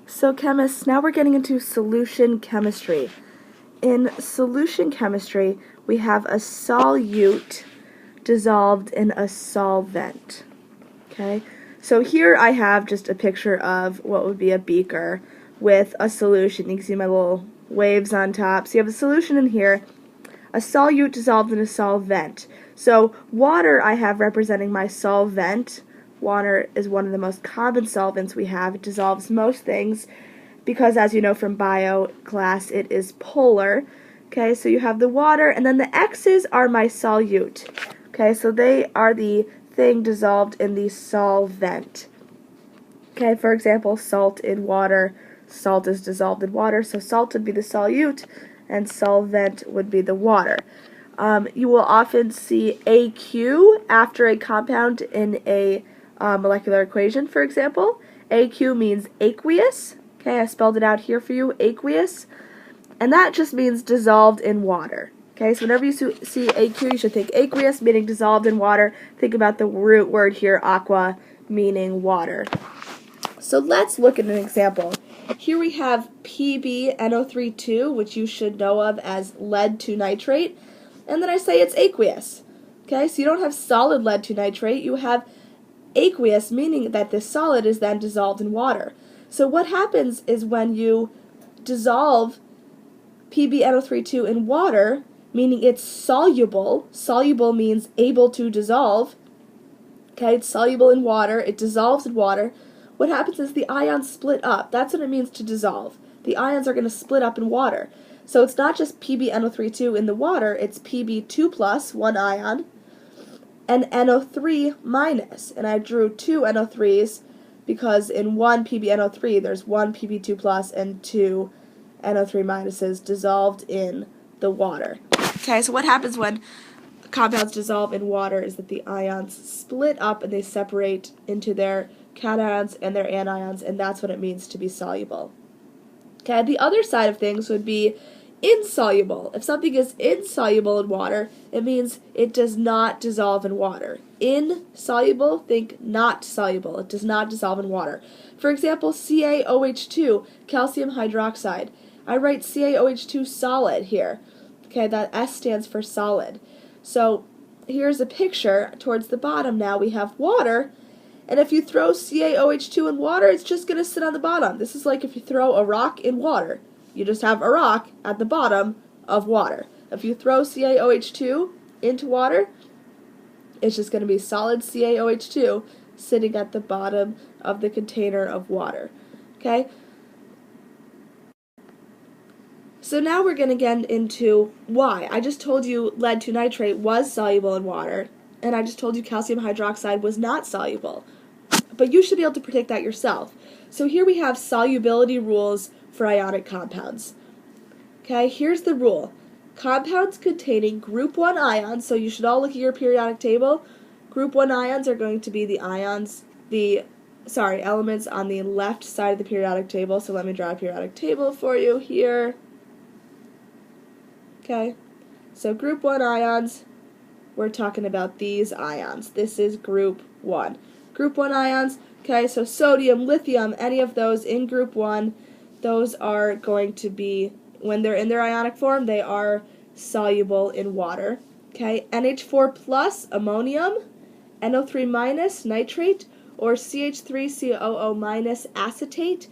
So chemists, now we're getting into solution chemistry. In solution chemistry, we have a solute dissolved in a solvent. Okay, so here I have just a picture of what would be a beaker with a solution. You can see my little waves on top. So you have a solution in here, a solute dissolved in a solvent. So water I have representing my solvent. Water is one of the most common solvents we have. It dissolves most things because, as you know from bio class, it is polar. Okay, so you have the water, and then the X's are my solute. Okay, so they are the thing dissolved in the solvent. Okay, for example, salt in water. Salt is dissolved in water, so salt would be the solute, and solvent would be the water. You will often see AQ after a compound in a molecular equation, for example. AQ means aqueous. Okay, I spelled it out here for you, aqueous. And that just means dissolved in water. Okay, so whenever you see AQ, you should think aqueous, meaning dissolved in water. Think about the root word here, aqua, meaning water. So let's look at an example. Here we have PbNO3 which you should know of as lead to nitrate. And then I say it's aqueous. Okay, so you don't have solid lead to nitrate, you have aqueous, meaning that this solid is then dissolved in water. So what happens is when you dissolve PbNO3 in water, meaning it's soluble, soluble means able to dissolve, okay, it's soluble in water, it dissolves in water, what happens is the ions split up. That's what it means to dissolve. The ions are going to split up in water. So it's not just PbNO3 in the water, it's Pb2+, one ion, and NO3-, and I drew two NO3s because in one PbNO3 there's one Pb2+ and two NO3- dissolved in the water. Okay, so what happens when compounds dissolve in water is that the ions split up and they separate into their cations and their anions, and that's what it means to be soluble. Okay, the other side of things would be insoluble. If something is insoluble in water, it means it does not dissolve in water. Insoluble, think not soluble. It does not dissolve in water. For example, CaOH2, calcium hydroxide. I write CaOH2 solid here. Okay, that S stands for solid. So here's a picture. Towards the bottom now we have water, and if you throw CaOH2 in water, it's just going to sit on the bottom. This is like if you throw a rock in water. You just have a rock at the bottom of water. If you throw CaOH2 into water, it's just going to be solid CaOH2 sitting at the bottom of the container of water. Okay? So now we're going to get into why. I just told you lead to nitrate was soluble in water, and I just told you calcium hydroxide was not soluble. But you should be able to predict that yourself. So here we have solubility rules for ionic compounds. Okay, here's the rule. Compounds containing group 1 ions, so you should all look at your periodic table. Group 1 ions are going to be the elements on the left side of the periodic table. So let me draw a periodic table for you here. Okay, so group 1 ions, we're talking about these ions. This is group 1. Group 1 ions, okay, so sodium, lithium, any of those in group 1, those are going to be, when they're in their ionic form, they are soluble in water. Okay, NH4 plus, ammonium, NO3- nitrate, or CH3COO- acetate.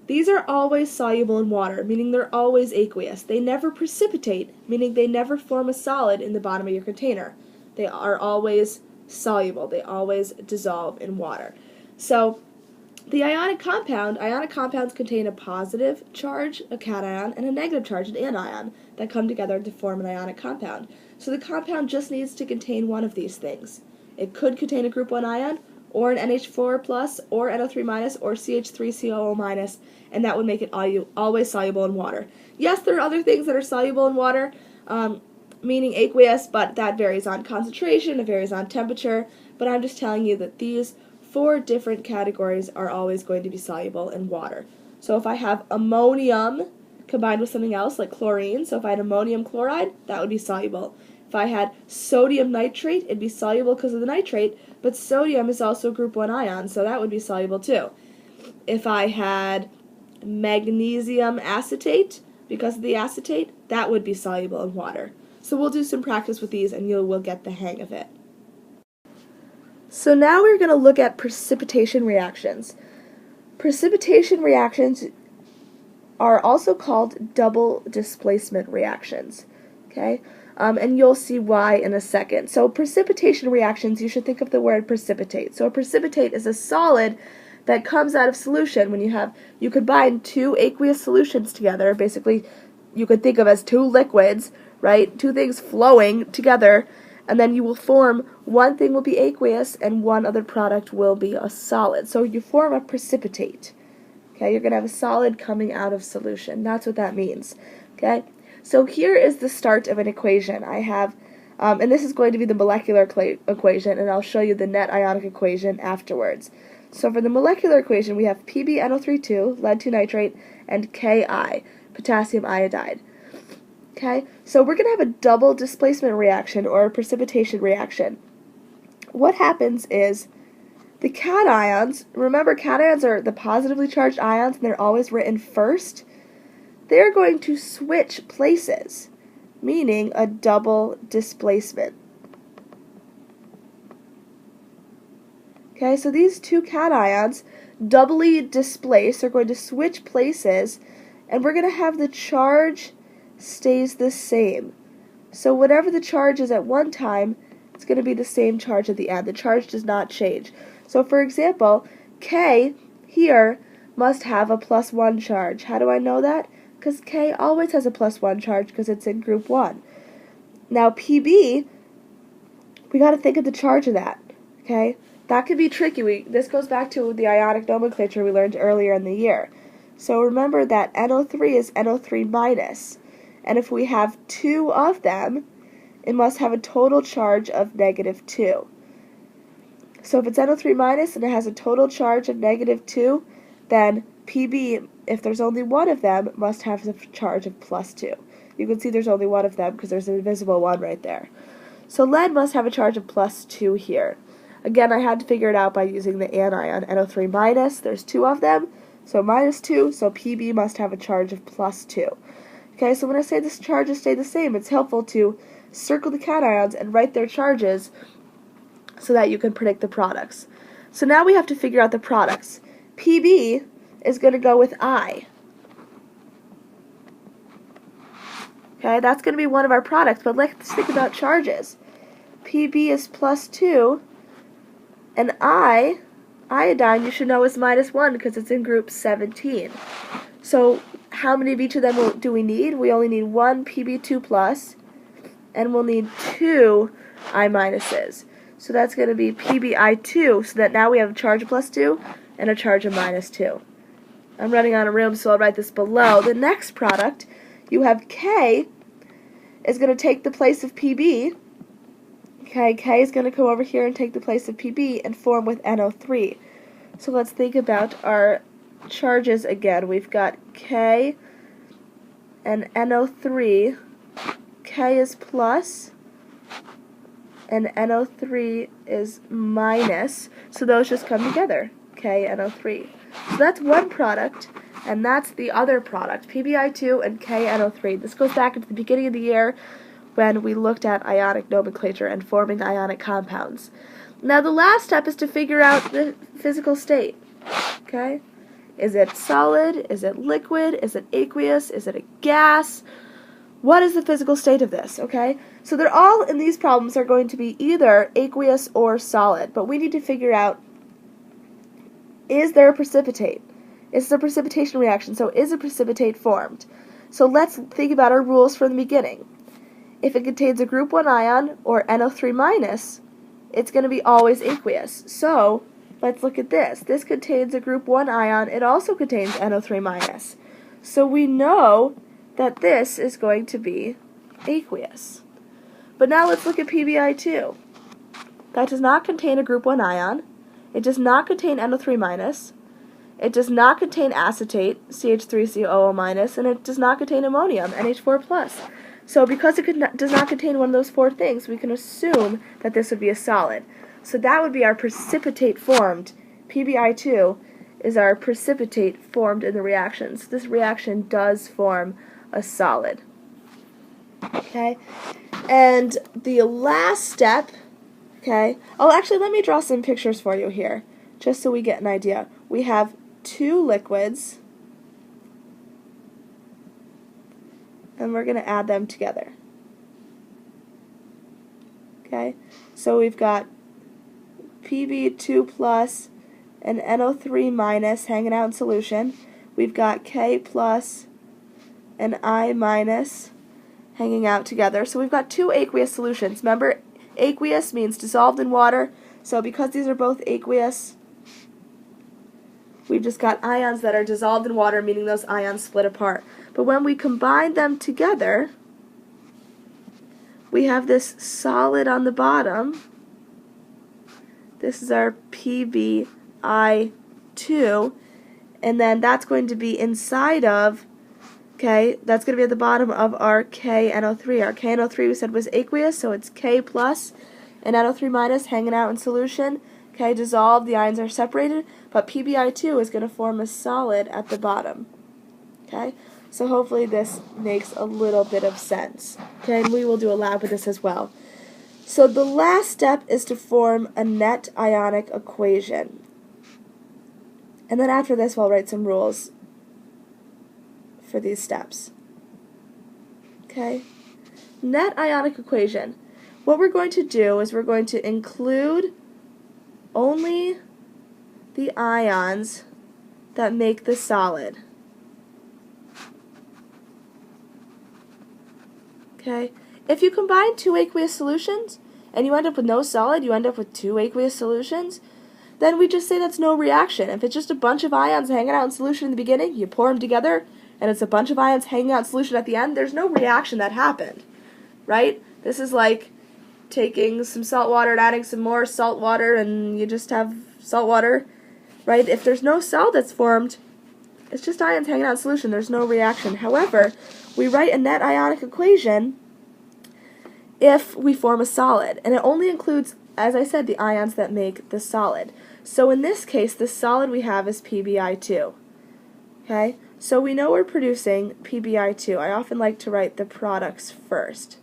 These are always soluble in water, meaning they're always aqueous. They never precipitate, meaning they never form a solid in the bottom of your container. They are always soluble. They always dissolve in water. So the ionic compounds contain a positive charge, a cation, and a negative charge, an anion, that come together to form an ionic compound. So the compound just needs to contain one of these things. It could contain a group 1 ion, or an NH4 plus, or NO3-, or CH3COO-, and that would make it always soluble in water. Yes, there are other things that are soluble in water, meaning aqueous, but that varies on concentration, it varies on temperature, but I'm just telling you that these 4 different categories are always going to be soluble in water. So if I have ammonium combined with something else like chlorine, so if I had ammonium chloride, that would be soluble. If I had sodium nitrate, it'd be soluble because of the nitrate, but sodium is also a group 1 ion, so that would be soluble too. If I had magnesium acetate, because of the acetate, that would be soluble in water. So we'll do some practice with these and you will get the hang of it. So now we're going to look at precipitation reactions. Precipitation reactions are also called double displacement reactions. Okay? And you'll see why in a second. So precipitation reactions, you should think of the word precipitate. So a precipitate is a solid that comes out of solution when you combine two aqueous solutions together. Basically, you could think of as two liquids, right? Two things flowing together, and then you will form, one thing will be aqueous and one other product will be a solid. So you form a precipitate. Okay, you're going to have a solid coming out of solution. That's what that means. Okay, so here is the start of an equation. I have, and this is going to be the molecular equation, and I'll show you the net ionic equation afterwards. So for the molecular equation, we have PbNO3, lead 2 nitrate, and Ki, potassium iodide. Okay, so we're going to have a double displacement reaction or a precipitation reaction. What happens is the cations, remember cations are the positively charged ions and they're always written first. They're going to switch places, meaning a double displacement. Okay, so these two cations doubly displace, are going to switch places, and we're going to have the charge stays the same. So whatever the charge is at one time, it's going to be the same charge at the end. The charge does not change. So for example, K here must have a +1 charge. How do I know that? Because K always has a +1 charge because it's in group 1. Now Pb, we got to think of the charge of that. Okay? That could be tricky. This goes back to the ionic nomenclature we learned earlier in the year. So remember that NO3 is NO3 minus. And if we have two of them, it must have a total charge of -2. So if it's NO3 minus and it has a total charge of -2, then Pb, if there's only one of them, must have a charge of +2. You can see there's only one of them because there's an invisible one right there. So lead must have a charge of +2 here. Again, I had to figure it out by using the anion, NO3 minus. There's two of them, so -2, so Pb must have a charge of +2. Okay, so when I say this charges stay the same, it's helpful to circle the cations and write their charges so that you can predict the products. So now we have to figure out the products. Pb is going to go with I. Okay, that's going to be one of our products, but let's think about charges. Pb is +2, and iodine, you should know, is -1 because it's in group 17. So how many of each of them do we need? We only need one Pb2+, and we'll need two I minuses. So that's going to be PbI2, so that now we have a charge of +2 and a charge of -2. I'm running out of room, so I'll write this below. The next product, you have K is going to take the place of Pb. Okay, K is going to come over here and take the place of Pb and form with NO3. So let's think about our charges again. We've got K and NO3. K is plus and NO3 is minus, so those just come together, K and NO3. So that's one product, and that's the other product, PbI2 and KNO3. This goes back into the beginning of the year when we looked at ionic nomenclature and forming ionic compounds. Now the last step is to figure out the physical state. Okay? Is it solid? Is it liquid? Is it aqueous? Is it a gas? What is the physical state of this? Okay? So they're all in these problems are going to be either aqueous or solid, but we need to figure out, is there a precipitate? It's a precipitation reaction, so is a precipitate formed? So let's think about our rules from the beginning. If it contains a group 1 ion or NO3 minus, it's going to be always aqueous. So let's look at this. This contains a group 1 ion. It also contains NO3 minus. So we know that this is going to be aqueous. But now let's look at PbI2. That does not contain a group 1 ion. It does not contain NO3 minus. It does not contain acetate, CH3COO-, and it does not contain ammonium, NH4+. So because it does not contain one of those four things, we can assume that this would be a solid. So that would be our precipitate formed, PbI2, is our precipitate formed in the reaction. So this reaction does form a solid. Okay? And the last step, okay, oh, actually, let me draw some pictures for you here, just so we get an idea. We have two liquids, and we're going to add them together. Okay, so we've got Pb2 plus and NO3 minus hanging out in solution. We've got K plus and I minus hanging out together. So we've got two aqueous solutions. Remember, aqueous means dissolved in water. So because these are both aqueous, we've just got ions that are dissolved in water, meaning those ions split apart. But when we combine them together, we have this solid on the bottom. This is our PbI2, and then that's going to be inside of, okay, that's going to be at the bottom of our KNO3. Our KNO3 we said was aqueous, so it's K plus and NO3 minus hanging out in solution. Okay, dissolved, the ions are separated, but PbI2 is going to form a solid at the bottom. Okay, so hopefully this makes a little bit of sense. Okay, and we will do a lab with this as well. So the last step is to form a net ionic equation. And then after this, we'll write some rules for these steps. Okay? Net ionic equation. What we're going to do is we're going to include only the ions that make the solid. Okay? If you combine two aqueous solutions and you end up with no solid, you end up with two aqueous solutions, then we just say that's no reaction. If it's just a bunch of ions hanging out in solution in the beginning, you pour them together, and it's a bunch of ions hanging out in solution at the end, there's no reaction that happened, right? This is like taking some salt water and adding some more salt water, and you just have salt water, right? If there's no solid that's formed, it's just ions hanging out in solution. There's no reaction. However, we write a net ionic equation if we form a solid, and it only includes, as I said, the ions that make the solid. So in this case, the solid we have is PbI2. Okay, so we know we're producing PbI2. I often like to write the products first,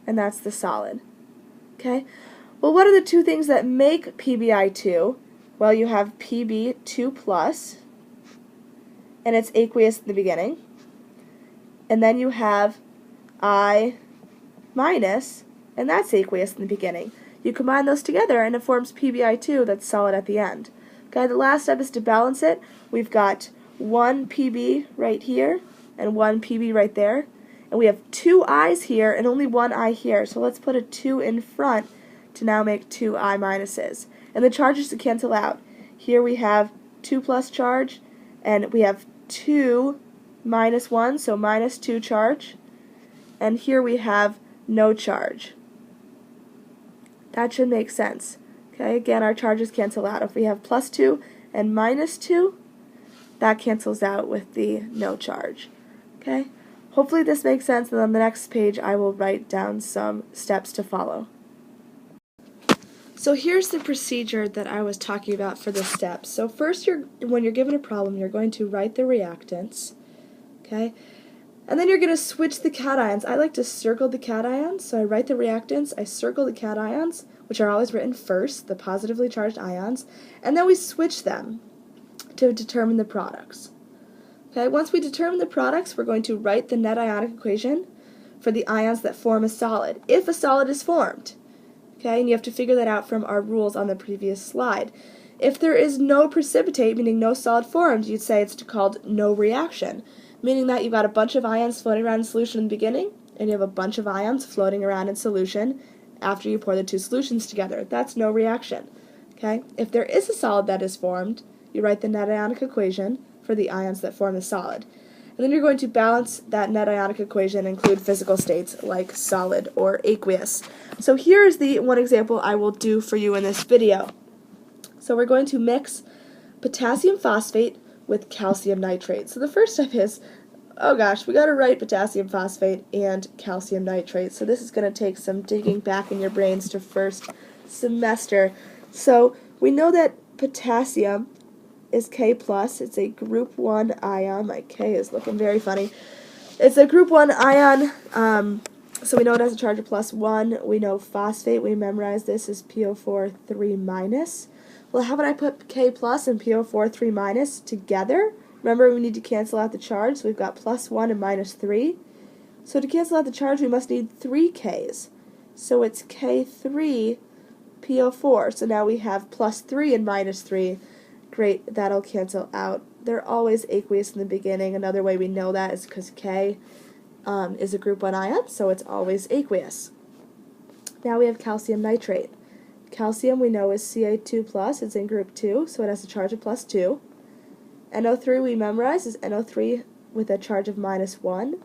and that's the solid. Okay, well, what are the two things that make PbI2? Well, you have Pb2 plus, and it's aqueous in the beginning, and then you have I minus, and that's aqueous in the beginning. You combine those together and it forms PbI2 that's solid at the end. Okay, the last step is to balance it. We've got one Pb right here and one Pb right there, and we have two I's here and only one I here, so let's put a 2 in front to now make two I minuses. And the charges to cancel out. Here we have 2 plus charge, and we have 2 minus 1, so minus 2 charge, and here we have no charge. That should make sense. Okay, again, our charges cancel out. If we have plus 2 and minus 2, that cancels out with the no charge. Okay, hopefully this makes sense, and on the next page I will write down some steps to follow. So here's the procedure that I was talking about for the steps. So first, when you're given a problem, you're going to write the reactants. Okay, and then you're going to switch the cations. I like to circle the cations, so I write the reactants, I circle the cations, which are always written first, the positively charged ions, and then we switch them to determine the products. Okay, once we determine the products, we're going to write the net ionic equation for the ions that form a solid, if a solid is formed. Okay, and you have to figure that out from our rules on the previous slide. If there is no precipitate, meaning no solid formed, you'd say it's called no reaction, meaning that you've got a bunch of ions floating around in solution in the beginning, and you have a bunch of ions floating around in solution after you pour the two solutions together. That's no reaction. Okay? If there is a solid that is formed, you write the net ionic equation for the ions that form the solid. And then you're going to balance that net ionic equation and include physical states like solid or aqueous. So here is the one example I will do for you in this video. So we're going to mix potassium phosphate with calcium nitrate. So the first step is, oh gosh, we got to write potassium phosphate and calcium nitrate. So this is going to take some digging back in your brains to first semester. So we know that potassium is K+. It's a group 1 ion. My K is looking very funny. It's a group 1 ion, so we know it has a charge of +1. We know phosphate, we memorize this as PO4 3-. Well, how would I put K+ and PO4 3- together? Remember, we need to cancel out the charge, so we've got +1 and -3. So to cancel out the charge, we must need 3 Ks. So it's K3 PO4. So now we have +3 and -3. Great, that'll cancel out. They're always aqueous in the beginning. Another way we know that is because K is a group 1 ion, so it's always aqueous. Now we have calcium nitrate. Calcium we know is Ca2+, it's in group 2, so it has a charge of +2. NO3 we memorize is NO3 with a charge of -1.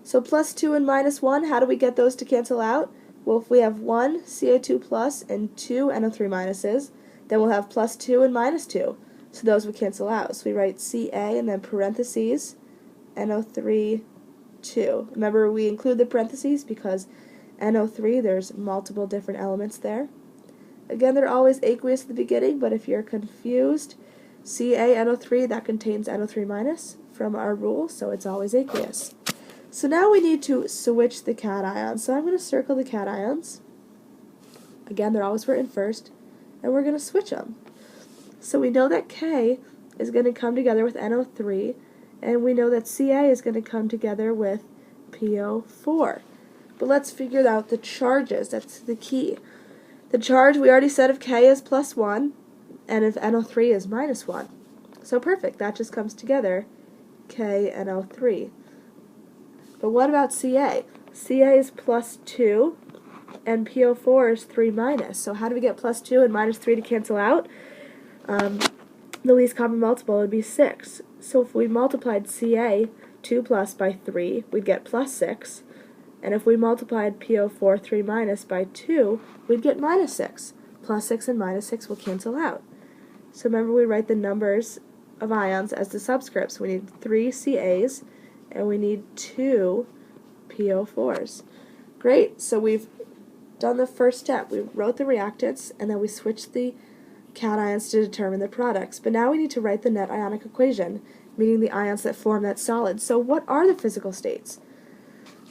So +2 and -1, how do we get those to cancel out? Well, if we have 1 Ca2+ and 2 NO3 minuses, then we'll have +2 and -2. So those would cancel out. So we write Ca and then parentheses, NO3, 2. Remember, we include the parentheses because NO3, there's multiple different elements there. Again, they're always aqueous at the beginning, but if you're confused, CaNO3, that contains NO3- from our rule, so it's always aqueous. So now we need to switch the cations. So I'm going to circle the cations. Again, they're always written first, and we're going to switch them. So we know that K is going to come together with NO3, and we know that Ca is going to come together with PO4. But let's figure out the charges. That's the key. The charge we already said of K is +1, and if NO3 is -1. So perfect, that just comes together, KNO3. But what about Ca? Ca is +2, and PO4 is 3-. So how do we get +2 and -3 to cancel out? The least common multiple would be 6. So if we multiplied Ca 2+ by 3, we'd get +6. And if we multiplied PO4 3- by 2, we'd get -6. +6 and -6 will cancel out. So remember, we write the numbers of ions as the subscripts. We need 3 Cas and we need 2 PO4s. Great, so we've done the first step. We wrote the reactants and then we switched the cations to determine the products. But now we need to write the net ionic equation, meaning the ions that form that solid. So what are the physical states?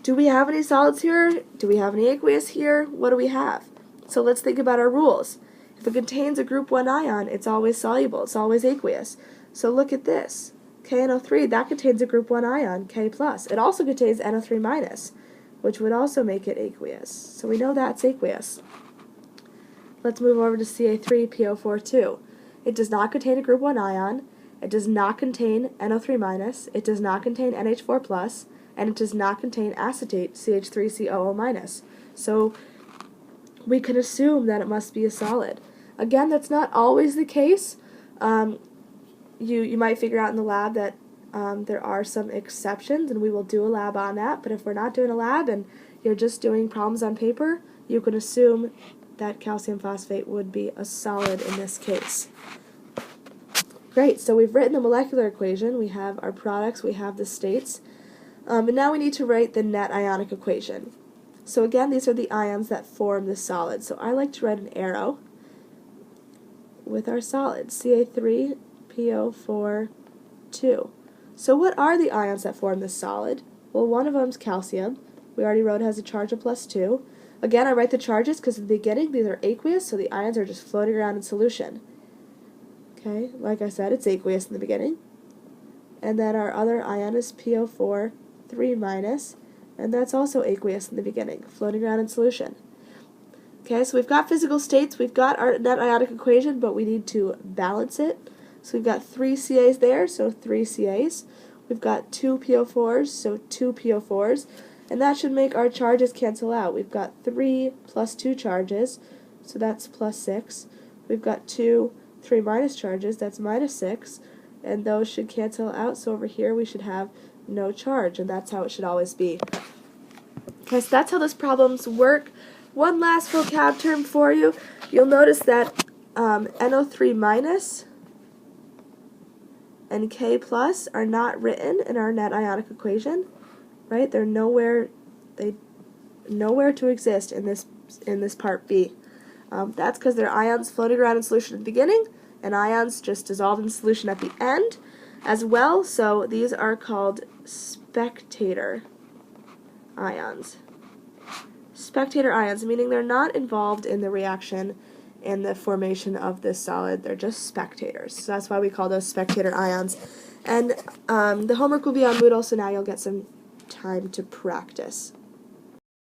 Do we have any solids here? Do we have any aqueous here? What do we have? So let's think about our rules. If it contains a group 1 ion, it's always soluble, it's always aqueous. So look at this. KNO3, that contains a group 1 ion, K+. It also contains NO3-, which would also make it aqueous. So we know that's aqueous. Let's move over to Ca3PO42. It does not contain a group 1 ion, it does not contain NO3-, it does not contain NH4+, and it does not contain acetate, CH3COO-. So we can assume that it must be a solid. Again, that's not always the case. You might figure out in the lab that there are some exceptions, and we will do a lab on that. But if we're not doing a lab and you're just doing problems on paper, you can assume that calcium phosphate would be a solid in this case. Great, so we've written the molecular equation, we have our products, we have the states, and now we need to write the net ionic equation. So again, these are the ions that form the solid. So I like to write an arrow with our solid, Ca3PO4 2. So what are the ions that form this solid? Well, one of them is calcium. We already wrote it has a charge of +2. Again, I write the charges because in the beginning these are aqueous, so the ions are just floating around in solution. Okay, like I said, it's aqueous in the beginning. And then our other ion is PO4 3-, and that's also aqueous in the beginning, floating around in solution. Okay, so we've got physical states, we've got our net ionic equation, but we need to balance it. So we've got 3 Cas there, so 3 Cas. We've got 2 PO4s, so 2 PO4s. And that should make our charges cancel out. We've got 3 plus 2 charges, so that's +6. We've got 2 3- charges, that's -6. And those should cancel out, so over here we should have no charge, and that's how it should always be. Okay, so that's how those problems work. One last vocab term for you. You'll notice that NO3- and K+ are not written in our net ionic equation, right? They're nowhere to exist in this part B. That's because they're ions floating around in solution at the beginning, and ions just dissolve in solution at the end as well, so these are called spectator ions. Spectator ions, meaning they're not involved in the reaction and the formation of this solid, they're just spectators. So that's why we call those spectator ions. And the homework will be on Moodle, so now you'll get some time to practice.